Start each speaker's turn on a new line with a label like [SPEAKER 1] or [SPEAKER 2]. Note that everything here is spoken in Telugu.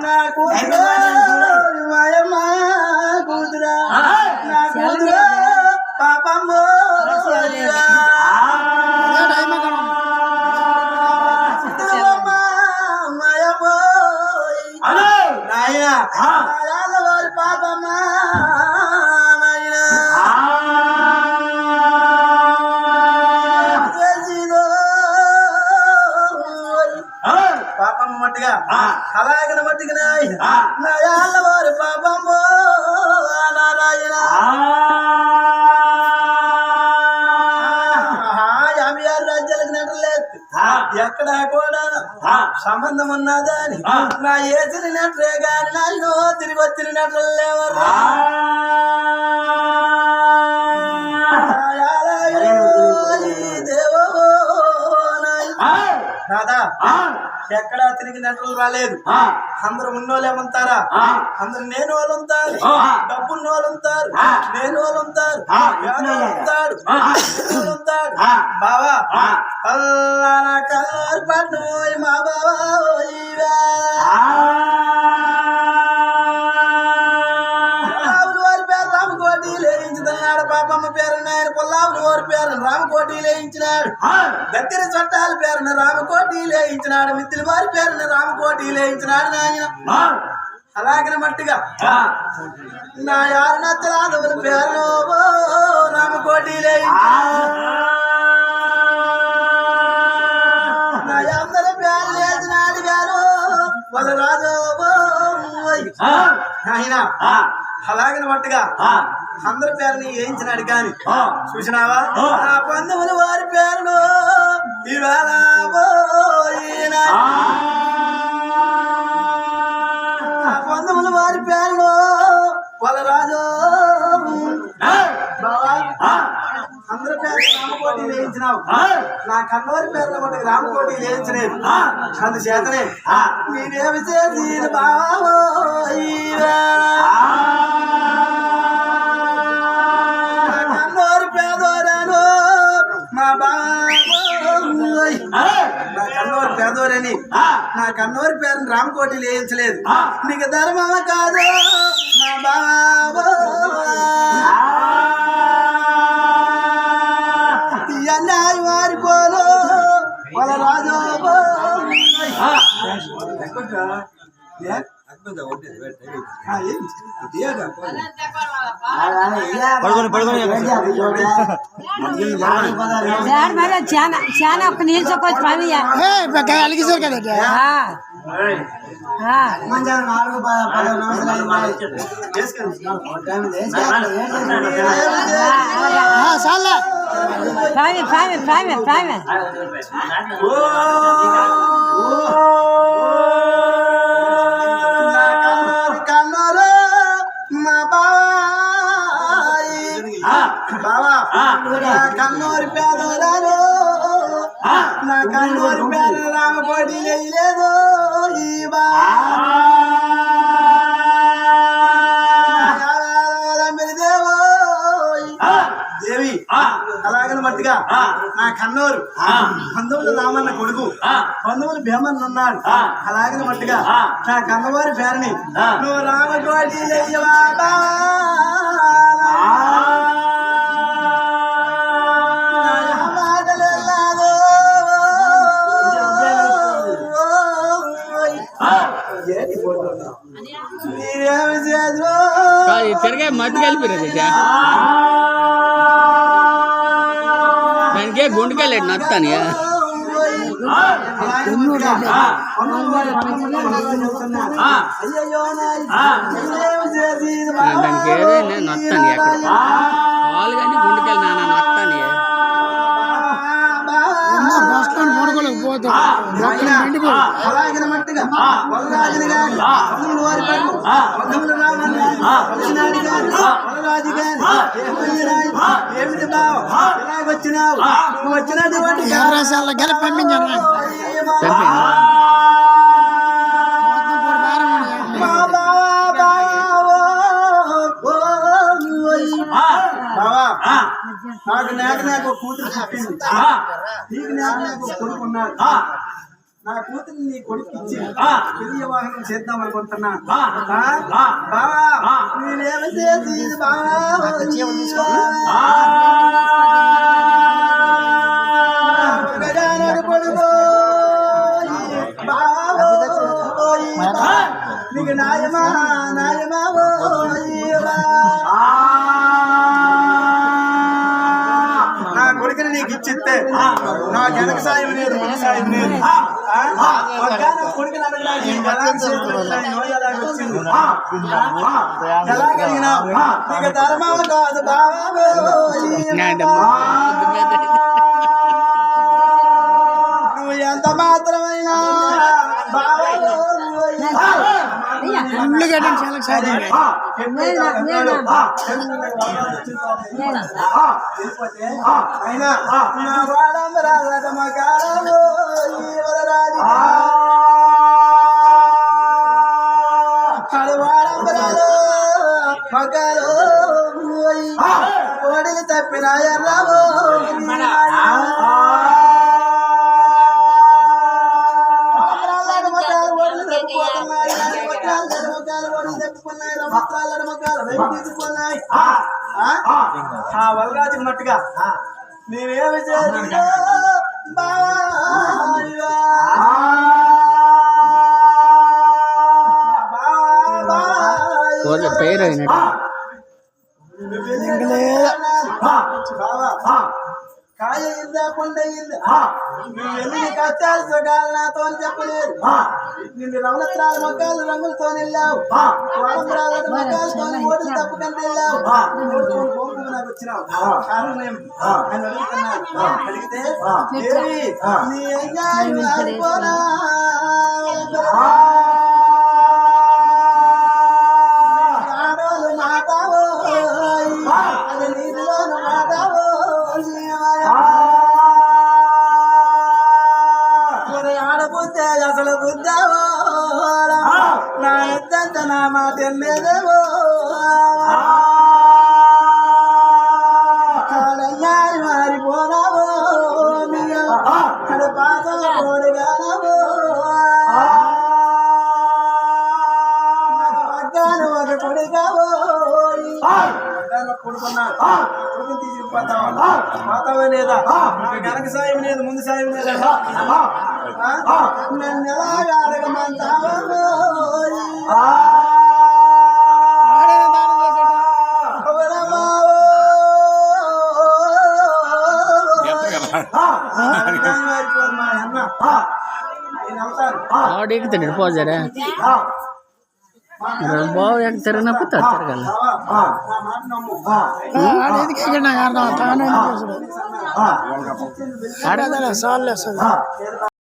[SPEAKER 1] నా కూతురు మాయమ్మ కూతురా నా కూతురు పాపమ్మ మాయమ్మ నాయ వారి పాపమ్మ పాపమ్మ మట్టిగా అలాగిన మట్టిగా నాయాళ్ళ వారి పాపమ్మ నారాయణ రాజ్యాలకు నటలేదు ఎక్కడ కూడా సంబంధం ఉన్నదా అని నా ఏసిన నటరే గాని నాయనో తిరిగి వచ్చిన నటలు లేవరు దేవో రాదా ఎక్కడా తిరిగి నటలు రాలేదు అందరు ఉన్నోళ్ళు ఏమంటారా అందరు నేను వాళ్ళు ఉంటారు డబ్బున్న వాళ్ళు ఉంటారు నేను వాళ్ళు ఉంటారు ఉంటాడు ఉంటాడు బావా అల్లా కలర్ పట్టు మా బావా వారి పేరు రామకోటి లేయించుతున్నాడు పాపమ్మ పేరు నాయన పొల్లావులు వారి పేరు రామకోటి లేయించినాడు దగ్గర చట్టాల పేరున రామకోటి లేయించినాడు మిత్రుల వారి పేరున రామకోటి లేయించినాడు నాయన అలాగే మట్టిగా నా యారు నచ్చరాదవుల పేరు రామకోటి లేయించినాడు నా అందరి పేరు లేచినాడు గారు వాళ్ళ రాజు ఆయన అలాగే మట్టుగా అందరి పేరుని వేయించినాడు కాని చూసినావా ఆ పందుముల వారి పేరును ఇవాళ ఆ పందుముల వారి పేరును వాళ్ళ రాజు అందరి పేరు రామకోటి వేయించినావు నా కన్నవారి పేరున ఒకటి రామకోటి వేయించలేదు అందుచేతనే నేనేమి చేసి బావో కన్నోరు పేదోరను మా బాబోయ్ నా కన్నోరు పేదోరని నా కన్నోరి పేరుని రామకోటి వేయించలేదు నీకు ధర్మమ కాదు మా బాబో అన్నాయి వారిపోను వాళ్ళ రాజు
[SPEAKER 2] చాలా ఒక్క నీళ్ళు చొక్కొచ్చి పని
[SPEAKER 3] అలిగి సార్ కదా
[SPEAKER 1] కన్నోరు మా బావా కన్నూరి పేదోరాలు నా కన్నూరి పేద రామకోటి లేదు ఈ దేవి అలాగని మట్టిగా నా కన్నూరు బంధువులు రామన్న కొడుకు బంధువులు భీమన్న ఉన్నాడు అలాగని మట్టిగా నా కన్నవారి పేరుని నువ్వు రామకోటి
[SPEAKER 3] తిరగా మట్టి కలిపిరది దానికే గుండెకెళ్ళాడు నత్తాను దానికి ఏదైనా నత్తాను ఎక్కడ పాలు కానీ గుండెకెళ్ళి నాన్న నత్తాను
[SPEAKER 1] వచ్చినావు వచ్చినటువంటి
[SPEAKER 3] పంపించాను
[SPEAKER 1] నాకు నాకు కూతురు చెప్పింది నీకు నాకు కొడుకున్నాడు నా కూతురు నీ కొడుకు ఇచ్చి పెళ్లి వివాహం చేద్దాం అనుకుంటున్నా బావా నేనేమి చేసి కొడుకో నీకు నాయమా నా కొడుకుని నీకు ఇచ్చిస్తే నా వెనక సాయం లేదు ముందు సాయం లేదు కొడుకుని ఎలాగలిగినా నీకు ధర్మం కాదు బాబా నువ్వు ఎంత మాత్రమైనా అయినా నా వాడం రాజ మగాడు మగాడు కోడిని తప్పిన ఎర్రాబో వల్రాజు మట్టుగా మేమేమి చేసినా
[SPEAKER 3] పేరు
[SPEAKER 1] కాయ అయిందా పండు అయిందా నువ్వు ఎన్ని కష్టాలు సుఖాలు నాతో అని చెప్పలేదు నిన్ను రవనత్రాల మొక్కలు రంగులతో వెళ్ళావు వారంబరాల మొక్కలతో ఓటులు తప్పుకొని వెళ్ళావు నాకు వచ్చినావు కారణం ఏమి అని అడుగుతున్నా అడిగితే నీ అన్యాయం ఆడిపోనా ఆడోలు మాతావో అది నీటిలోను మాతావో ఆడబుద్దే అసలు బుద్ధావో నా ఎద్దంత నా మాట లేదేవో కాడయ్యారి మారిపోనావో అక్కడ పాతల కోడిగానవో పక్కన ఒక కొడుకావో కొడుకున్నాడు కొడుకుని తీసుకుపోతావా పోతావా లేదా వెనక సాయం లేదు ముందు సాయం లేదా నన్ను ఎలాగా అడగమంటావా
[SPEAKER 3] ఎక్కుతాడు పోజారా బాబు తిరగనప్పుడు తిరగల
[SPEAKER 2] సార్లు